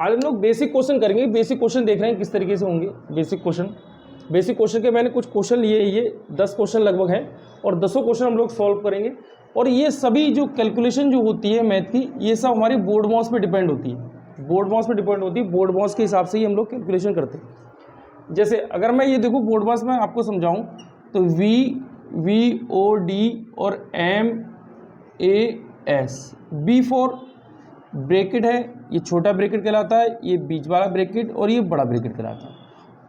आज हम लोग बेसिक क्वेश्चन करेंगे। बेसिक क्वेश्चन देख रहे हैं किस तरीके से होंगे। बेसिक क्वेश्चन के मैंने कुछ क्वेश्चन लिए, ये 10 क्वेश्चन लगभग हैं और 10 क्वेश्चन हम लोग सॉल्व करेंगे। और ये सभी जो कैलकुलेशन जो होती है मैथ की, ये सब हमारी बोर्ड मास पे डिपेंड होती है। बोर्ड मास के हिसाब से ही हम लोग कैलकुलेशन करते हैं। जैसे अगर मैं ये देखूँ बोर्ड मास में आपको समझाऊँ तो वी ओ डी और MAS, बी फॉर ब्रैकेट है, ये छोटा ब्रैकेट कहलाता है, ये बीच वाला ब्रैकेट और ये बड़ा ब्रैकेट कहलाता है।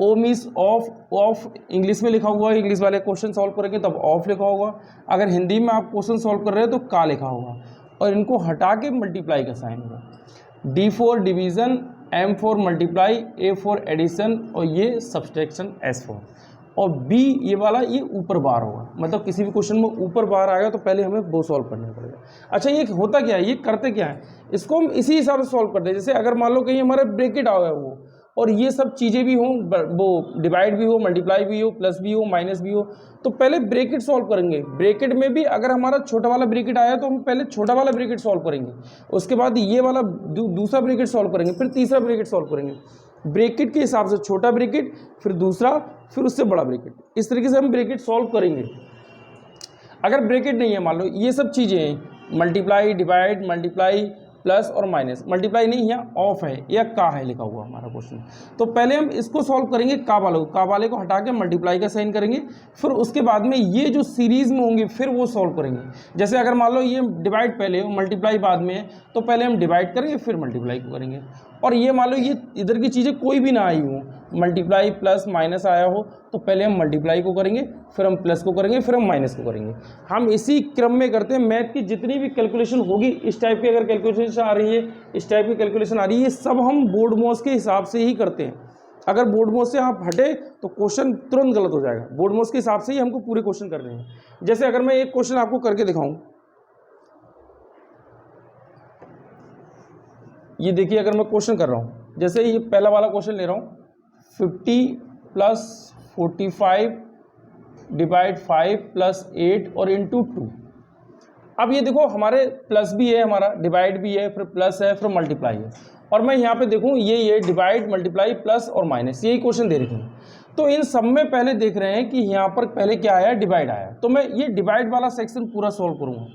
ओ मीन्स ऑफ इंग्लिश में लिखा हुआ है, इंग्लिश वाले क्वेश्चन सॉल्व करेंगे तब ऑफ लिखा होगा। अगर हिंदी में आप क्वेश्चन सॉल्व कर रहे हो तो का लिखा होगा और इनको हटा के मल्टीप्लाई का साइन होगा। D for division, M for multiply, A for addition और ये सब्सट्रैक्शन S फॉर। और B ये वाला ये ऊपर बार होगा, मतलब किसी भी क्वेश्चन में ऊपर बार आएगा तो पहले हमें वो सॉल्व करना पड़ेगा। अच्छा ये होता क्या है, ये करते क्या है, इसको हम इसी हिसाब से सॉल्व करते हैं। जैसे अगर मान लो कहीं हमारा ब्रैकेट आ गया वो और ये सब चीज़ें भी हों, वो डिवाइड भी हो, मल्टीप्लाई भी हो, प्लस भी हो, माइनस भी हो, तो पहले ब्रैकेट सॉल्व करेंगे। ब्रैकेट में भी अगर हमारा छोटा वाला ब्रैकेट आया तो हम पहले छोटा वाला ब्रैकेट सॉल्व करेंगे, उसके बाद ये वाला दूसरा ब्रैकेट सॉल्व करेंगे, फिर तीसरा ब्रैकेट सॉल्व करेंगे। ब्रैकेट के हिसाब से छोटा ब्रैकेट, फिर दूसरा, फिर उससे बड़ा ब्रैकेट, इस तरीके से हम ब्रैकेट सॉल्व करेंगे। अगर ब्रैकेट नहीं है, मान लो ये सब चीज़ें हैं, मल्टीप्लाई, डिवाइड, मल्टीप्लाई, प्लस और माइनस, मल्टीप्लाई नहीं यहाँ ऑफ है या का है लिखा हुआ हमारा क्वेश्चन, तो पहले हम इसको सॉल्व करेंगे का वाले को हटा के मल्टीप्लाई का साइन करेंगे, फिर उसके बाद में ये जो सीरीज़ में होंगे फिर वो सॉल्व करेंगे। जैसे अगर मान लो ये डिवाइड पहले हो, मल्टीप्लाई बाद में है, तो पहले हम डिवाइड करेंगे फिर मल्टीप्लाई को करेंगे। और ये मान लो ये इधर की चीज़ें कोई भी ना आई हो, मल्टीप्लाई प्लस माइनस आया हो, तो पहले हम मल्टीप्लाई को करेंगे, फिर हम प्लस को करेंगे, फिर हम माइनस को करेंगे। हम इसी क्रम में करते हैं। मैथ की जितनी भी कैलकुलेशन होगी, इस टाइप की अगर कैलकुलेशन आ रही है, इस टाइप की कैलकुलेशन आ रही है, ये सब हम बोर्ड मास के हिसाब से ही करते हैं। अगर बोर्ड मास से आप हटे तो क्वेश्चन तुरंत गलत हो जाएगा। बोर्ड मास के हिसाब से ही हमको पूरे क्वेश्चन करने हैं। जैसे अगर मैं एक क्वेश्चन आपको करके दिखाऊं, ये देखिए अगर मैं क्वेश्चन कर रहा हूँ, जैसे ये पहला वाला क्वेश्चन ले रहा हूँ, 50 प्लस 45 डिवाइड 5 प्लस 8 और इंटू 2। अब ये देखो हमारे प्लस भी है, हमारा डिवाइड भी है, फिर प्लस है, फिर मल्टीप्लाई है, और मैं यहाँ पे देखूँ ये डिवाइड, मल्टीप्लाई, प्लस और माइनस, यही क्वेश्चन दे रखे हैं। तो इन सब में पहले देख रहे हैं कि यहाँ पर पहले क्या आया, डिवाइड आया, तो मैं ये डिवाइड वाला सेक्शन पूरा सॉल्व करूँगा,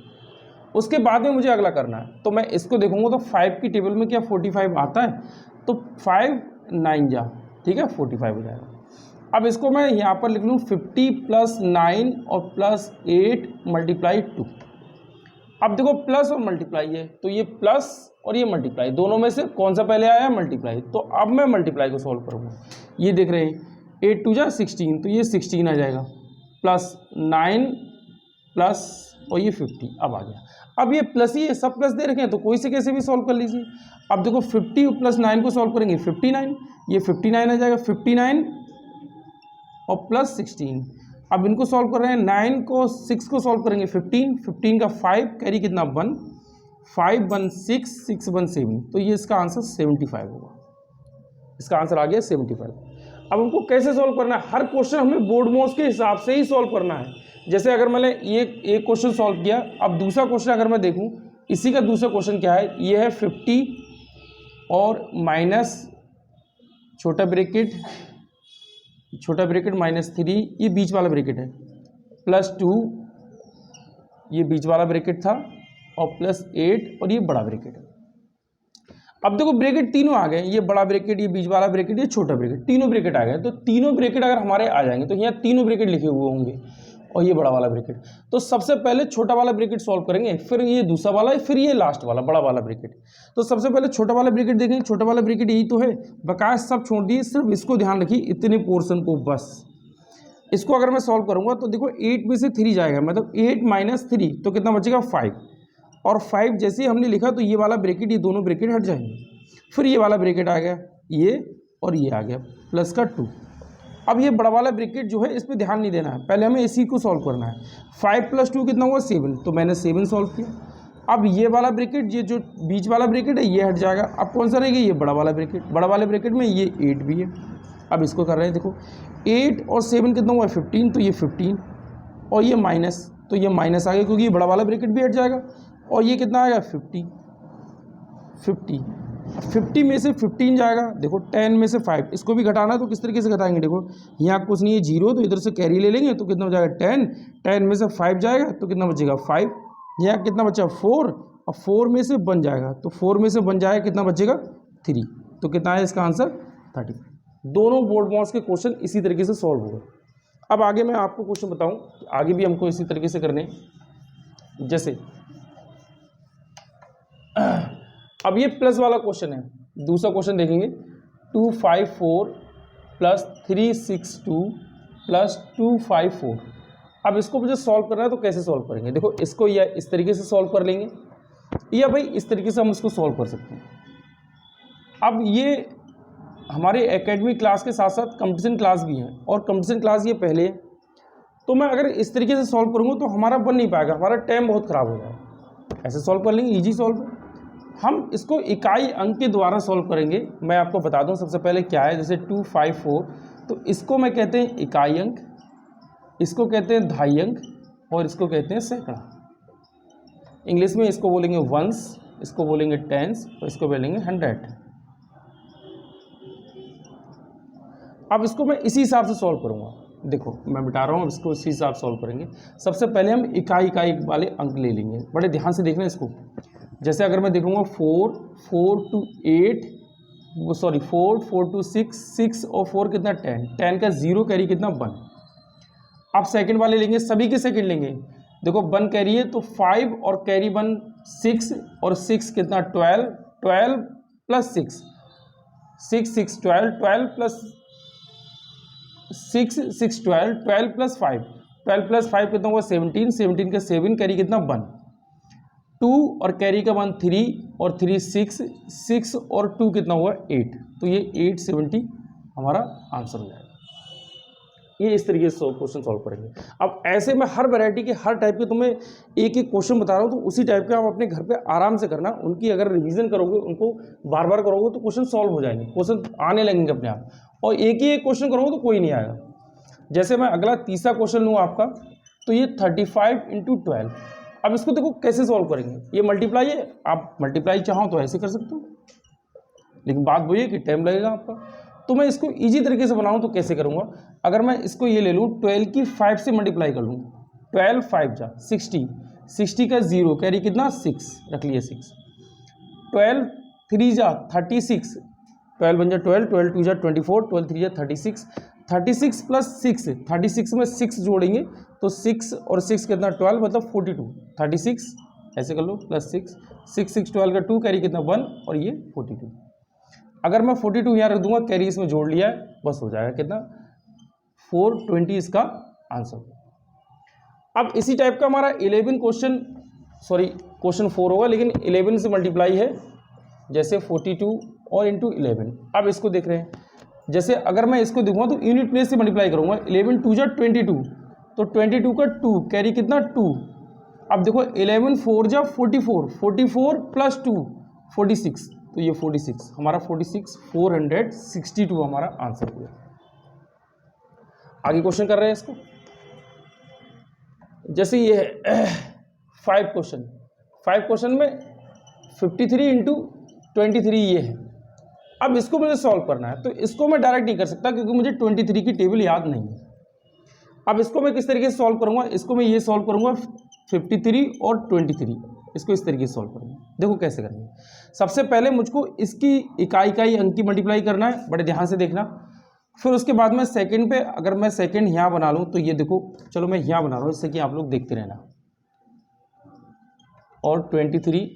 उसके बाद में मुझे अगला करना है। तो मैं इसको देखूंगा तो 5 की टेबल में क्या 45 आता है, तो 5 9 जा, ठीक है, 45 हो जाएगा। अब इसको मैं यहाँ पर लिख लूँ 50 प्लस 9 और प्लस 8 मल्टीप्लाई 2। अब देखो प्लस और मल्टीप्लाई है, तो ये प्लस और ये मल्टीप्लाई, दोनों में से कौन सा पहले आया, मल्टीप्लाई। तो अब मैं मल्टीप्लाई को सॉल्व करूँगा। ये देख रहे हैं 8 2 जा 16, तो ये 16 आ जाएगा, प्लस 9 प्लस और ये 50 अब आ गया। अब ये प्लस ही है, सब प्लस दे रखे हैं, तो कोई से कैसे भी सॉल्व कर लीजिए। अब देखो 50 प्लस 9 को सॉल्व करेंगे 59, ये 59 आ जाएगा, 59 और प्लस 16। अब इनको सॉल्व कर रहे हैं, 9 को 6 को सॉल्व करेंगे 15, 15 का 5 कैरी कितना 1, 5 1 6, 6 1 7, तो ये इसका आंसर 75 होगा। इसका आंसर आ गया 75। अब हमको कैसे सॉल्व करना है, हर क्वेश्चन हमें बोर्ड मास के हिसाब से ही सॉल्व करना है। जैसे अगर मैंने ये एक क्वेश्चन सॉल्व किया, अब दूसरा क्वेश्चन अगर मैं देखूं, इसी का दूसरा क्वेश्चन क्या है, ये है 50 और माइनस छोटा ब्रैकेट -3, ये बीच वाला ब्रैकेट है, प्लस 2 ये बीच वाला ब्रैकेट था, और प्लस 8 और ये बड़ा ब्रैकेट है। अब देखो ब्रैकेट तीनों आ गए, ये बड़ा ब्रैकेट, ये बीच वाला ब्रैकेट, ये छोटा ब्रैकेट, तीनों ब्रैकेट आ गए। तो तीनों ब्रैकेट अगर हमारे आ जाएंगे तो यहाँ तीनों ब्रैकेट लिखे हुए होंगे और ये बड़ा वाला ब्रैकेट। तो सबसे पहले छोटा वाला ब्रैकेट सॉल्व करेंगे, फिर ये दूसरा वाला, फिर ये लास्ट वाला बड़ा वाला ब्रैकेट। तो सबसे पहले छोटा वाला ब्रैकेट देखेंगे, छोटा वाला ब्रैकेट यही तो है, बकाया सब छोड़ दिए, सिर्फ इसको ध्यान रखिए, इतने पोर्शन को बस। इसको अगर मैं सॉल्व करूंगा तो देखो 8 में से 3 जाएगा, मतलब 8 माइनस 3, तो कितना बचेगा 5, और 5 जैसे ही हमने लिखा तो ये वाला ब्रैकेट, ये दोनों ब्रैकेट हट जाएंगे, फिर ये वाला ब्रैकेट आ गया, ये और ये आ गया, प्लस का 2। अब ये बड़ा वाला ब्रैकेट जो है इस पर ध्यान नहीं देना है, पहले हमें इसी को सॉल्व करना है। 5 + 2 कितना हुआ 7, तो मैंने 7 सॉल्व किया। अब ये वाला ब्रैकेट, ये जो बीच वाला ब्रैकेट है ये हट जाएगा, अब कौन सा रहेगा, ये बड़ा वाला ब्रैकेट। बड़ा वाले ब्रैकेट में ये 8 भी है। अब इसको कर रहे हैं, देखो 8 और 7 कितना हुआ 15, तो ये 15 और ये माइनस, तो ये माइनस आ गया क्योंकि ये बड़ा वाला ब्रैकेट भी हट जाएगा, और ये कितना आएगा 50, 50 में से 15 जाएगा, देखो 10 में से 5, इसको भी घटाना है तो किस तरीके से घटाएंगे, देखो यहाँ कुछ नहीं है 0, तो इधर से कैरी ले लेंगे तो कितना हो जाएगा 10, 10 में से 5 जाएगा तो कितना बचेगा 5, यहाँ कितना बचा 4, और 4 में से 1 जाएगा तो 4 में से 1 जाएगा कितना बचेगा 3, तो कितना है इसका आंसर 30। दोनों बोर्ड मॉड्स के क्वेश्चन इसी तरीके से सॉल्व होगा। अब आगे मैं आपको क्वेश्चन बताऊँ, आगे भी हमको इसी तरीके से करने, जैसे अब ये प्लस वाला क्वेश्चन है, दूसरा क्वेश्चन देखेंगे 254 प्लस 362 प्लस 254। अब इसको मुझे सॉल्व करना है तो कैसे सॉल्व करेंगे, देखो इसको या इस तरीके से सॉल्व कर लेंगे या भाई इस तरीके से हम इसको सॉल्व कर सकते हैं। अब ये हमारे एकेडमिक क्लास के साथ साथ कंपटीशन क्लास भी है, और कंपटीशन क्लास ये पहले है, तो मैं अगर इस तरीके से सॉल्व करूँगा तो हमारा बन नहीं पाएगा, हमारा टाइम बहुत ख़राब हो जाएगा। ऐसे सॉल्व कर लेंगे, ईजी सॉल्व है। हम इसको इकाई अंक के द्वारा सॉल्व करेंगे। मैं आपको बता दूं सबसे पहले क्या है, जैसे 254 तो इसको मैं कहते हैं इकाई अंक, इसको कहते हैं दहाई अंक, और इसको कहते हैं सैकड़ा। इंग्लिश में इसको बोलेंगे वंस, इसको बोलेंगे टेंस, और इसको बोलेंगे 100। अब इसको मैं इसी हिसाब से सॉल्व करूँगा, देखो मैं बता रहा हूँ, इसको इसी हिसाब से सॉल्व करेंगे। सबसे पहले हम इकाई वाले अंक ले लेंगे, बड़े ध्यान से देखना इसको। जैसे अगर मैं देखूँगा 4 to 8, सॉरी 4 to 6 और 4 कितना 10 का 0 कैरी कितना 1। अब सेकंड वाले लेंगे, सभी के सेकंड लेंगे, देखो 1 कैरी है तो 5 और कैरी 1 6, और 6 कितना 12 प्लस 6 12 प्लस 6 12 प्लस 5 कितना हुआ 17 का 7 कैरी कितना 1, 2 और कैरी का 1 3 और 3 6 और 2 कितना हुआ 8, तो ये 870 हमारा आंसर हो जाएगा। ये इस तरीके से क्वेश्चन सॉल्व करेंगे। अब ऐसे में हर वैरायटी के हर टाइप के तुम्हें एक एक क्वेश्चन बता रहा हूँ, तो उसी टाइप के आप अपने घर पे आराम से करना। उनकी अगर रिवीजन करोगे, उनको बार बार करोगे तो क्वेश्चन सॉल्व हो जाएंगे, क्वेश्चन आने लगेंगे अपने आप। और एक ही एक क्वेश्चन करोगे तो कोई नहीं आएगा। जैसे मैं अगला तीसरा क्वेश्चन लूँ आपका, तो ये 35 × 12। अब इसको देखो कैसे सॉल्व करेंगे, ये मल्टीप्लाई है, आप मल्टीप्लाई चाहो तो ऐसे कर सकते हो, लेकिन बात वही है कि टाइम लगेगा आपका। तो मैं इसको इजी तरीके से बनाऊं तो कैसे करूंगा, अगर मैं इसको ये ले लूँ 12 की 5 से मल्टीप्लाई कर लूँ, 12 5 जा 60 का 0 कैरी कितना 6 रख लिए 6, 12 3 जा 36, 12 1 जा 12, 12 2 जा 24, 12 3 जा 36 प्लस 6, 36 में 6 जोड़ेंगे तो 6 और 6 कितना 12 मतलब 42, 36 ऐसे कर लो प्लस 6 12 का 2 कैरी कितना 1 और ये 42। अगर मैं 42 यहाँ रख दूंगा, कैरी इसमें जोड़ लिया है, बस हो जाएगा कितना 420 इसका आंसर। अब इसी टाइप का हमारा 11 क्वेश्चन, सॉरी क्वेश्चन 4 होगा, लेकिन 11 से मल्टीप्लाई है, जैसे 42 और इंटू 11। अब इसको देख रहे हैं, जैसे अगर मैं इसको देखूँगा तो यूनिट प्लेस से मल्टीप्लाई करूँगा, 11 2 जा 22, तो 22 का 2 कैरी कितना 2। अब देखो 11 4 जा 44 प्लस 2 46, तो ये 46 हमारा 462 हमारा आंसर हुआ। आगे क्वेश्चन कर रहे हैं इसको, जैसे ये है 5 क्वेश्चन में 53 × 23 ये है। अब इसको मुझे सॉल्व करना है, तो इसको मैं डायरेक्ट नहीं कर सकता क्योंकि मुझे 23 की टेबल याद नहीं है। अब इसको मैं किस तरीके से सॉल्व करूंगा, इसको मैं ये सॉल्व करूंगा 53 और 23, इसको इस तरीके से सॉल्व करूंगा। देखो कैसे करेंगे, सबसे पहले मुझको इसकी इकाई अंक की मल्टीप्लाई करना है, बड़े ध्यान से देखना। फिर उसके बाद में सेकंड पे, अगर मैं सेकंड यहाँ बना लूँ तो ये देखो, चलो मैं यहाँ बना रहा हूँ इससे कि आप लोग देखते रहना। और 23,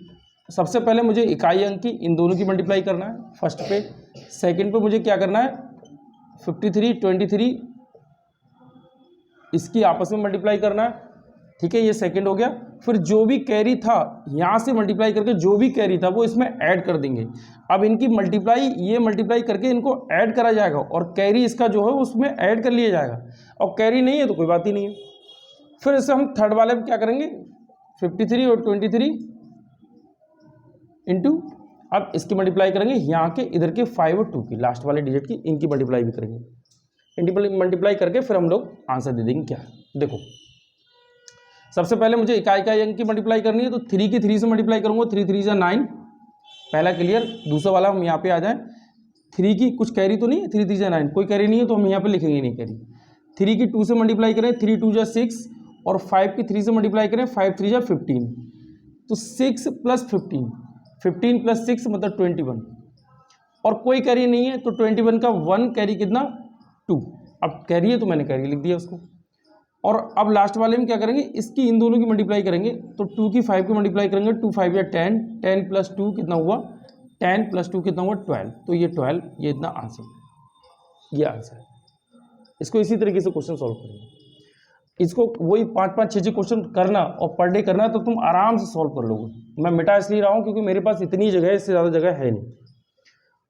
सबसे पहले मुझे इकाई अंक की इन दोनों की मल्टीप्लाई करना है फर्स्ट पे। सेकंड पे मुझे क्या करना है 53 23 इसकी आपस में मल्टीप्लाई करना है, ठीक है, ये सेकंड हो गया। फिर जो भी कैरी था यहाँ से मल्टीप्लाई करके जो भी कैरी था वो इसमें ऐड कर देंगे। अब इनकी मल्टीप्लाई, ये मल्टीप्लाई करके इनको ऐड करा जाएगा और कैरी इसका जो है उसमें ऐड कर लिया जाएगा, और कैरी नहीं है तो कोई बात ही नहीं है। फिर इससे हम थर्ड वाले में क्या करेंगे 53 और 23 इंटू, अब इसकी मल्टीप्लाई करेंगे यहाँ के इधर के 5 और 2 की लास्ट वाले डिजिट की, इनकी मल्टीप्लाई भी करेंगे। इनकी मल्टीप्लाई करके फिर हम लोग आंसर दे देंगे क्या है। देखो सबसे पहले मुझे इकाई अंक की मल्टीप्लाई करनी है, तो 3 की 3 से मल्टीप्लाई करूंगा, 3 3 जा 9, पहला क्लियर। दूसरा वाला हम यहाँ पे आ जाएं, 3 की कुछ कैरी तो नहीं है, 3 3 जा 9, कोई कैरी नहीं है तो हम यहाँ पे लिखेंगे नहीं कैरी। 3 की 2 से मल्टीप्लाई करें, 3 2 जा 6, और 5 की 3 से मल्टीप्लाई करें, 5 3 जा 15, तो 6 + 15, 15 + 6 मतलब 21, और कोई कैरी नहीं है तो 21 का 1 कैरी कितना 2। अब कैरी है तो मैंने कैरी लिख दिया उसको। और अब लास्ट वाले में क्या करेंगे, इसकी इन दोनों की मल्टीप्लाई करेंगे, तो 2 की 5 की मल्टीप्लाई करेंगे, 2 5 या 10, 10 + 2 कितना हुआ 10 + 2 कितना हुआ 12, तो ये 12, ये इतना आंसर, ये आंसर है। इसको इसी तरीके से क्वेश्चन सॉल्व करेंगे। इसको वही 5 6 क्वेश्चन करना और पर डे करना, तो तुम आराम से सॉल्व कर लोगे। मैं मिटा इसलिए रहा हूँ क्योंकि मेरे पास इतनी जगह है, इससे ज़्यादा जगह है नहीं।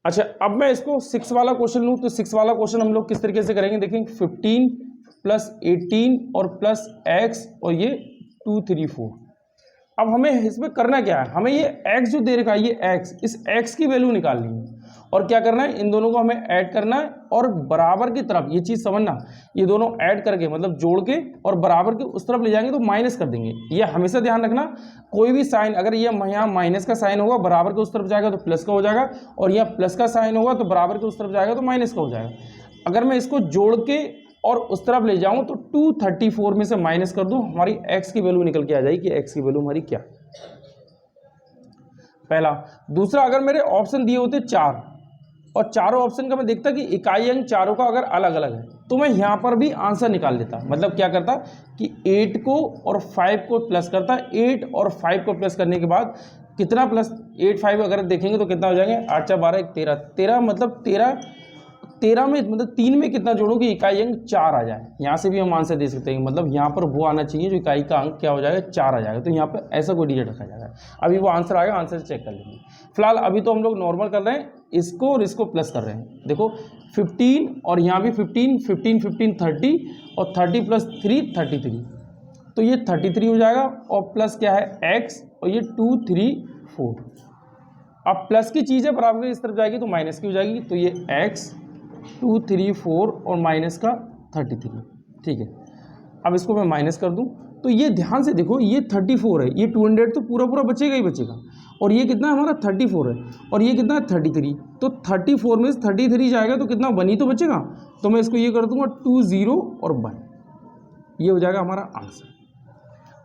अच्छा, अब मैं इसको 6 वाला क्वेश्चन लूँ, तो 6 वाला क्वेश्चन हम लोग किस तरीके से करेंगे, देखें 15 + 18 और प्लस x, और ये 2 3 4। अब हमें इसमें करना क्या है, हमें ये x जो दे रखा है, ये x, इस x की वैल्यू निकालनी है, और क्या करना है, इन दोनों को हमें ऐड करना है, और बराबर की तरफ, ये चीज़ समझना, ये दोनों ऐड करके मतलब जोड़ के और बराबर के उस तरफ ले जाएंगे तो माइनस कर देंगे। ये हमेशा ध्यान रखना, कोई भी साइन अगर ये यहाँ माइनस का साइन होगा बराबर के उस तरफ जाएगा तो प्लस का हो जाएगा, और यहाँ प्लस का साइन होगा तो बराबर के उस तरफ जाएगा तो माइनस का हो जाएगा। अगर मैं इसको जोड़ के और उस तरफ ले जाऊं तो 234 में से माइनस कर दूं, हमारी x की वैल्यू निकल के आ जाएगी कि x की वैल्यू हमारी क्या, पहला। दूसरा, अगर मेरे ऑप्शन दिए होते 4 और चारों ऑप्शन का मैं देखता कि इकाई अंक चारों का अगर अलग अलग है, तो मैं यहाँ पर भी आंसर निकाल लेता। मतलब क्या करता कि 8 को और 5 को प्लस करता, 8 और 5 को प्लस करने के बाद कितना प्लस 8 5 अगर देखेंगे तो कितना हो जाएंगे, 8 4 12 1 13, 13 मतलब 13 में मतलब 3 में कितना जोड़ो कि इकाई अंक 4 आ जाए। यहाँ से भी हम आंसर दे सकते हैं, मतलब यहाँ पर वो आना चाहिए जो इकाई का अंक क्या हो जाएगा 4 आ जाएगा, तो यहाँ पर ऐसा कोई डिजिट रखा जाएगा। अभी वो आंसर आएगा, आंसर चेक कर लेंगे। फिलहाल अभी तो हम लोग नॉर्मल कर रहे हैं, इसको और इसको प्लस कर रहे हैं। देखो 15 और यहाँ भी 15 15 15 30, और 30 + 3 33, तो ये 33 हो जाएगा, और प्लस क्या है x, और ये 2 3 4। अब प्लस की चीज़ है बराबर इस तरफ जाएगी तो माइनस की हो जाएगी, तो ये x 2 3 4 और माइनस का 33, ठीक है। अब इसको मैं माइनस कर दूं, तो ये ध्यान से देखो, ये 34 है, ये 200 तो पूरा पूरा बचेगा ही बचेगा, और ये कितना हमारा 34 है, और ये कितना है 33, तो 34 में से 33 जाएगा तो कितना 1 ही तो बचेगा, तो मैं इसको ये कर दूंगा 2 0 और 1, ये हो जाएगा हमारा आंसर।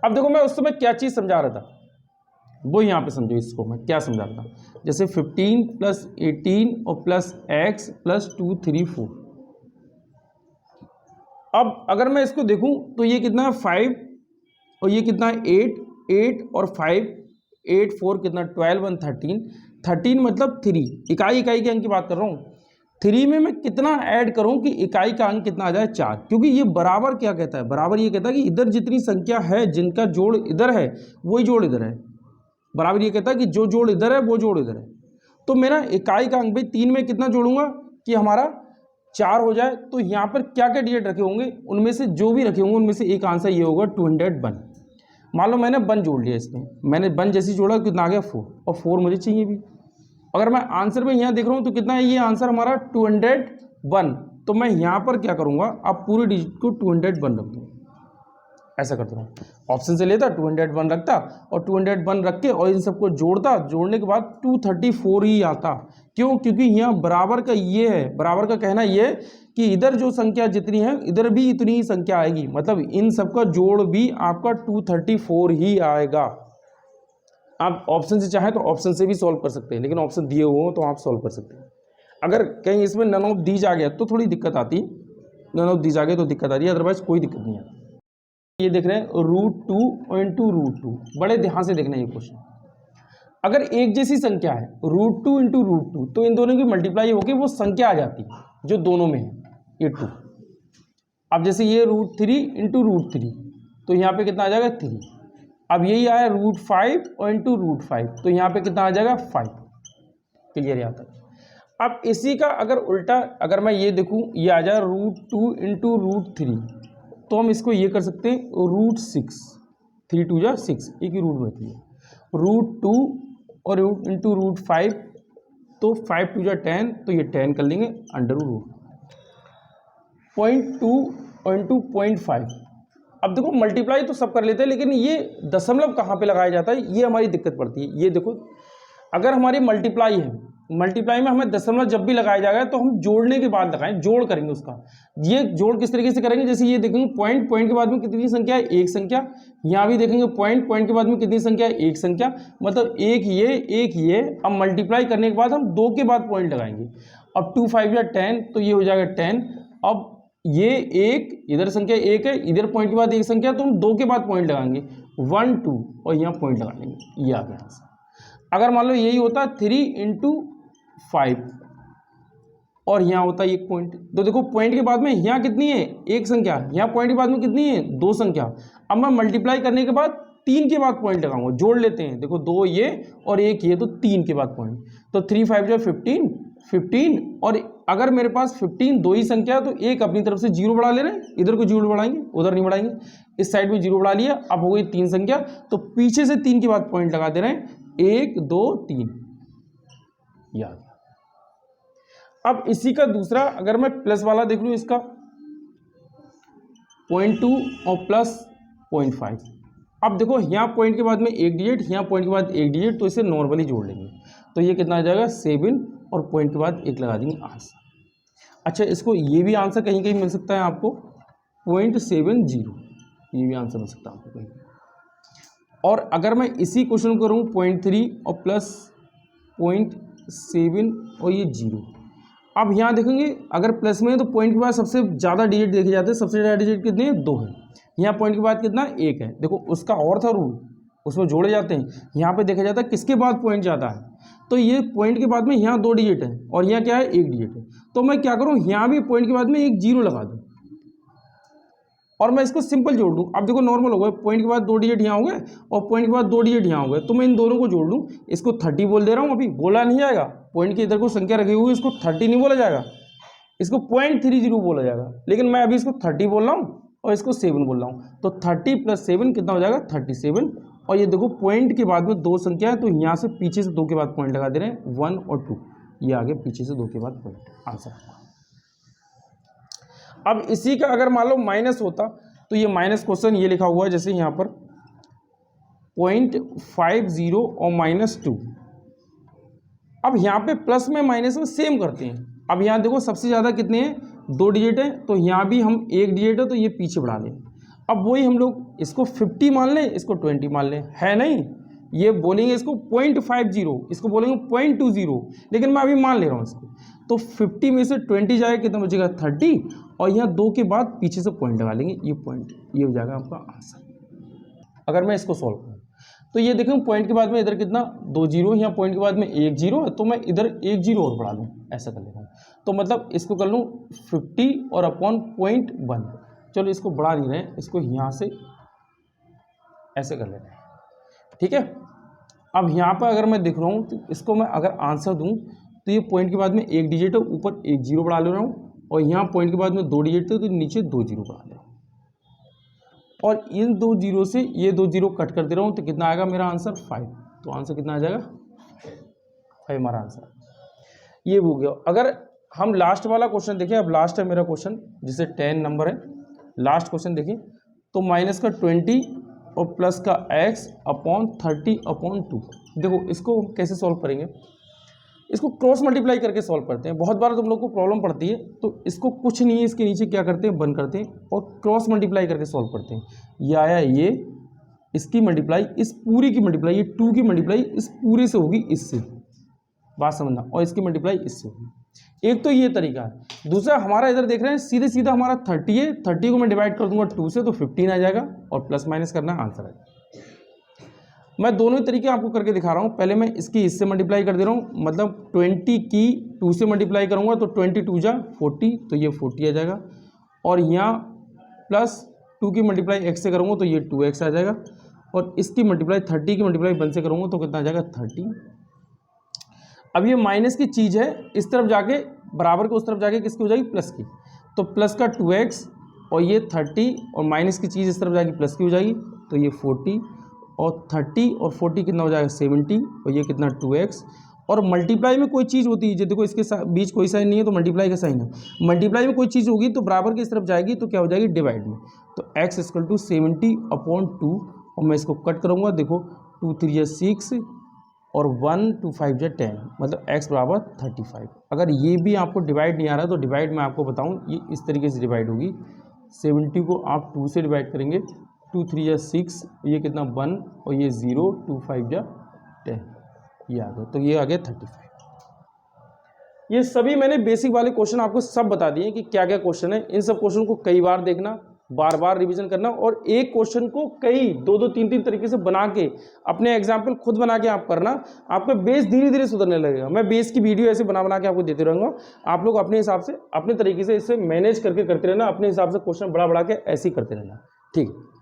अब देखो मैं उस समय क्या चीज़ समझा रहा था, वो यहाँ पे समझो, इसको मैं क्या समझा रहा था। जैसे 15 + 18 और प्लस x + 2 3 4। अब अगर मैं इसको देखूं तो ये कितना है 5, और ये कितना है 8, 8 और 5, 8 4 कितना 12 1 13, 13 मतलब 3, इकाई के अंक की बात कर रहा हूँ। 3 में मैं कितना ऐड करूं कि इकाई का अंक कितना आ जाए 4, क्योंकि ये बराबर क्या कहता है, बराबर ये कहता है कि इधर जितनी संख्या है जिनका जोड़ इधर है वही जोड़ इधर है, बराबर ये कहता है कि जो जोड़ इधर है वो जोड़ इधर है। तो मेरा इकाई का अंक भाई 3 में कितना जोड़ूंगा कि हमारा 4 हो जाए, तो यहाँ पर क्या क्या डिजिट रखे होंगे, उनमें से जो भी रखे होंगे उनमें से एक आंसर ये होगा 201। मान लो मैंने 1 जोड़ लिया, इसमें मैंने 1 जैसी जोड़ा कितना आ गया 4, और 4 मुझे चाहिए भी। अगर मैं आंसर में यहाँ देख रहा हूँ तो कितना है ये आंसर हमारा 201, तो मैं यहाँ पर क्या करूँगा, आप पूरे डिजिट को 201 रख दूँ, ऐसा करता हूँ। ऑप्शन से लेता 201 रखता, और 201 रख के और इन सबको जोड़ता, जोड़ने के बाद 234 ही आता। क्यों, क्योंकि यहाँ बराबर का ये है, बराबर का कहना ये है कि इधर जो संख्या जितनी है इधर भी इतनी ही संख्या आएगी, मतलब इन सबका जोड़ भी आपका 234 ही आएगा। आप ऑप्शन से चाहें तो ऑप्शन से भी सॉल्व कर सकते हैं, लेकिन ऑप्शन दिए हुए हो तो आप सॉल्व कर सकते हैं। अगर कहीं इसमें नन ऑफ दीज आ गया तो थोड़ी दिक्कत आती, नन ऑफ दीज आ गया तो दिक्कत आ रही है, अदरवाइज कोई दिक्कत नहीं आती। ये देख रहे हैं √2 इंटू √2, बड़े ध्यान से देखना ये क्वेश्चन। अगर एक जैसी संख्या है √2 इंटू √2, तो इन दोनों की मल्टीप्लाई होकर वो संख्या आ जाती है जो दोनों में है, ये 2। अब जैसे ये √3 इंटू √3, तो यहाँ पे कितना आ जाएगा 3। अब यही आया √5 और इंटू √5, तो यहाँ पे कितना आ जाएगा 5। क्लियर यहाँ तक। अब इसी का अगर उल्टा अगर मैं ये देखूँ, ये आ जाए √2 इंटू √3, तो हम इसको ये कर सकते हैं √6, 3 2 जा 6, एक ही रूट बची है, √2 और इंटू √5, तो 5 2 जा 10, तो ये 10 कर लेंगे अंडर रूट 0.2 और इंटू 0.5। अब देखो मल्टीप्लाई तो सब कर लेते हैं, लेकिन ये दशमलव कहाँ पे लगाया जाता है, ये हमारी दिक्कत पड़ती है। ये देखो अगर हमारी मल्टीप्लाई है, मल्टीप्लाई में हमें दशमलव जब भी लगाया जाएगा तो हम जोड़ने के बाद लगाएं, जोड़ करेंगे उसका। ये जोड़ किस तरीके से करेंगे, जैसे ये देखेंगे पॉइंट, पॉइंट के बाद में कितनी संख्या है, एक संख्या। यहाँ भी देखेंगे पॉइंट, पॉइंट के बाद में कितनी संख्या है, एक संख्या, मतलब एक ये। अब मल्टीप्लाई करने के बाद हम 2 के बाद पॉइंट लगाएंगे। अब 2 5 या 10, तो ये हो जाएगा 10। अब ये एक, इधर संख्या एक है, इधर पॉइंट के बाद एक संख्या, तो हम 2 के बाद पॉइंट लगाएंगे, 1 2, और यहाँ पॉइंट लगा लेंगे, ये आ गया आंसर। अगर मान लो यही होता 3 × 5 और यहाँ होता है एक पॉइंट, तो देखो पॉइंट के बाद में यहाँ कितनी है, एक संख्या, यहाँ पॉइंट के बाद में कितनी है, 2 संख्या। अब मैं मल्टीप्लाई करने के बाद 3 के बाद पॉइंट लगाऊंगा, जोड़ लेते हैं, देखो 2 ये और एक ये, तो 3 के बाद पॉइंट, तो 3 5 जो 15, और अगर मेरे पास 15 दो ही संख्या तो एक अपनी तरफ से 0 बढ़ा ले रहे हैं, इधर को 0 बढ़ाएंगे, उधर नहीं बढ़ाएंगे, इस साइड में 0 बढ़ा लिया। अब हो गई 3 संख्या, तो पीछे से 3 के बाद पॉइंट लगा दे रहे हैं, 1 2 3, याद। अब इसी का दूसरा, अगर मैं प्लस वाला देख लूँ, इसका 0.2 और प्लस 0.5। अब देखो यहाँ पॉइंट के बाद में एक डिजिट, यहाँ पॉइंट के बाद एक डिजिट, तो इसे नॉर्मली जोड़ लेंगे, तो ये कितना आ जाएगा 7, और पॉइंट के बाद एक लगा देंगे, आंसर। अच्छा, इसको ये भी आंसर कहीं कहीं मिल सकता है आपको 0.70, ये भी आंसर मिल सकता है आपको कहीं। और अगर मैं इसी क्वेश्चन को करूँ 0.3 और प्लस 0.7 और ये 0, अब यहाँ देखेंगे अगर प्लस में है तो पॉइंट के बाद सबसे ज़्यादा डिजिट देखे जाते हैं, सबसे ज़्यादा डिजिट कितने हैं, 2 है। यहाँ पॉइंट के बाद कितना, 1 है। देखो उसका और था रूल, उसमें जोड़े जाते हैं, यहाँ पे देखा जाता है किसके बाद पॉइंट ज़्यादा है, तो ये पॉइंट के बाद में यहाँ 2 डिजिट है और यहाँ क्या है, 1 डिजिट है, तो मैं क्या करूँ, यहाँ भी पॉइंट के बाद में एक 0 लगा दूँ और मैं इसको सिंपल जोड़ दूँ। अब देखो नॉर्मल हो गए, पॉइंट के बाद 2 डिजिट यहाँ हो गए और पॉइंट के बाद 2 डिजिट यहाँ हो गए, तो मैं इन दोनों को जोड़ लूँ। इसको 30 बोल दे रहा हूँ, अभी बोला नहीं जाएगा, पॉइंट के इधर को संख्या रखी हुई, इसको 30 नहीं बोला जाएगा, इसको 0.30 बोला जाएगा, लेकिन मैं अभी इसको 30 बोल रहा हूँ और इसको 7 बोल रहा हूँ, तो 30 + 7 कितना हो जाएगा, 37। और ये देखो पॉइंट के बाद में 2 संख्या है, तो यहाँ से पीछे से 2 के बाद पॉइंट लगा दे रहे हैं, 1 और 2, ये आगे पीछे से 2 के बाद पॉइंट, आंसर। अब इसी का अगर मान लो माइनस होता, तो ये माइनस क्वेश्चन ये लिखा हुआ है, जैसे यहाँ पर 0.50 और -2। अब यहाँ पे प्लस में माइनस में सेम करते हैं। अब यहाँ देखो सबसे ज़्यादा कितने हैं, 2 डिजिट है, तो यहाँ भी हम 1 डिजिट है, तो ये पीछे बढ़ा लें। अब वही हम लोग इसको 50 मान लें, इसको 20 मान लें, है नहीं, ये बोलेंगे इसको 0.50, इसको बोलेंगे 0.20, लेकिन मैं अभी मान ले रहा हूँ इसको, तो 50 में से 20 जाएगा, कितना बचेगा, 30, और यहाँ 2 के बाद पीछे से पॉइंट लगा लेंगे, ये पॉइंट, ये हो जाएगा आपका आंसर। अगर मैं इसको सॉल्व करूँ तो ये देखें पॉइंट के बाद में इधर कितना, 2 0, यहाँ पॉइंट के बाद में 1 0 है, तो मैं इधर 1 0 और बढ़ा लूँ, ऐसा कर लेता हूँ, तो मतलब इसको कर लूँ 50 और अपॉन 0.1। चलो इसको बढ़ा नहीं रहे, इसको यहाँ से ऐसे कर लेते हैं, ठीक है। अब यहाँ पर अगर मैं देख रहा हूँ, तो इसको मैं अगर आंसर दूँ, तो ये पॉइंट के बाद में 1 डिजिट है, ऊपर 1 0 बढ़ा ले रहा हूँ, और यहाँ पॉइंट के बाद में 2 डिजिट है, तो नीचे 2 0 बढ़ा ले रहा हूँ, और इन 2 0 से ये 2 0 कट कर दे रहा हूँ, तो कितना आएगा मेरा आंसर, 5। तो आंसर कितना आ जाएगा, 5 हमारा आंसर, ये हो गया। अगर हम लास्ट वाला क्वेश्चन देखें, अब लास्ट है मेरा क्वेश्चन, जिसे 10 नंबर है, लास्ट क्वेश्चन देखें, तो माइनस का 20 और प्लस का x अपॉन 30/2। देखो इसको कैसे सॉल्व करेंगे, इसको क्रॉस मल्टीप्लाई करके सॉल्व करते हैं। बहुत बार तुम लोग को प्रॉब्लम पड़ती है, तो इसको कुछ नहीं है, इसके नीचे क्या करते हैं, बंद करते हैं और क्रॉस मल्टीप्लाई करके सॉल्व करते हैं। ये आया ये, इसकी मल्टीप्लाई इस पूरी की मल्टीप्लाई, ये 2 की मल्टीप्लाई इस पूरे से होगी, इससे, बात समझना, और इसकी मल्टीप्लाई इससे होगी। एक तो ये तरीका है। दूसरा हमारा इधर देख रहे हैं, सीधे सीधा हमारा 30 है, 30 को मैं डिवाइड कर दूंगा 2 से, तो 15 आ जाएगा, और प्लस माइनस करना आंसर है। मैं दोनों ही तरीके आपको करके दिखा रहा हूँ। पहले मैं इसकी इससे मल्टीप्लाई कर दे रहा हूँ, मतलब 20 की 2 से मल्टीप्लाई करूँगा, तो 22 जा 40, तो ये 40 आ जाएगा, और यहाँ प्लस 2 की मल्टीप्लाई x से करूँगा, तो ये 2x आ जाएगा, और इसकी मल्टीप्लाई 30 की मल्टीप्लाई 1 से करूँगा, तो कितना आ जाएगा, 30। अब ये माइनस की चीज़ है, इस तरफ जाके बराबर के उस तरफ जाके किसकी हो जाएगी, प्लस की, तो प्लस का 2x और ये 30, और माइनस की चीज़ इस तरफ जाएगी प्लस की हो जाएगी, तो ये 40, और 30 और 40 कितना हो जाएगा, 70, और ये कितना 2x। और मल्टीप्लाई में कोई चीज़ होती है, जो देखो इसके बीच कोई साइन नहीं है, तो मल्टीप्लाई का साइन है। मल्टीप्लाई में कोई चीज़ होगी तो बराबर की इस तरफ जाएगी, तो क्या हो जाएगी, डिवाइड में, तो x = 70/2, और मैं इसको कट करूँगा, देखो 2 3 6, और 1 2 5 जा 10, मतलब x बराबर 35। अगर ये भी आपको डिवाइड नहीं आ रहा तो डिवाइड मैं आपको बताऊं, ये इस तरीके से डिवाइड होगी। 70 को आप 2 से डिवाइड करेंगे, 2 3 जा 6, ये कितना 1 और ये 0, 2 5 जा 10, ये आ गया, तो ये आ गया 35। ये सभी मैंने बेसिक वाले क्वेश्चन आपको सब बता दिए कि क्या क्या क्वेश्चन है। इन सब क्वेश्चन को कई बार देखना, बार बार रिवीजन करना, और एक क्वेश्चन को कई 2 3 3 तरीके से बना के अपने एग्जाम्पल खुद बना के आप करना, आपका बेस धीरे धीरे सुधरने लगेगा। मैं बेस की वीडियो ऐसे बना के आपको देते रहूँगा, आप लोग अपने हिसाब से अपने तरीके से इसे मैनेज करके करते रहना, अपने हिसाब से क्वेश्चन बढ़ा के ऐसे ही करते रहना। ठीक है।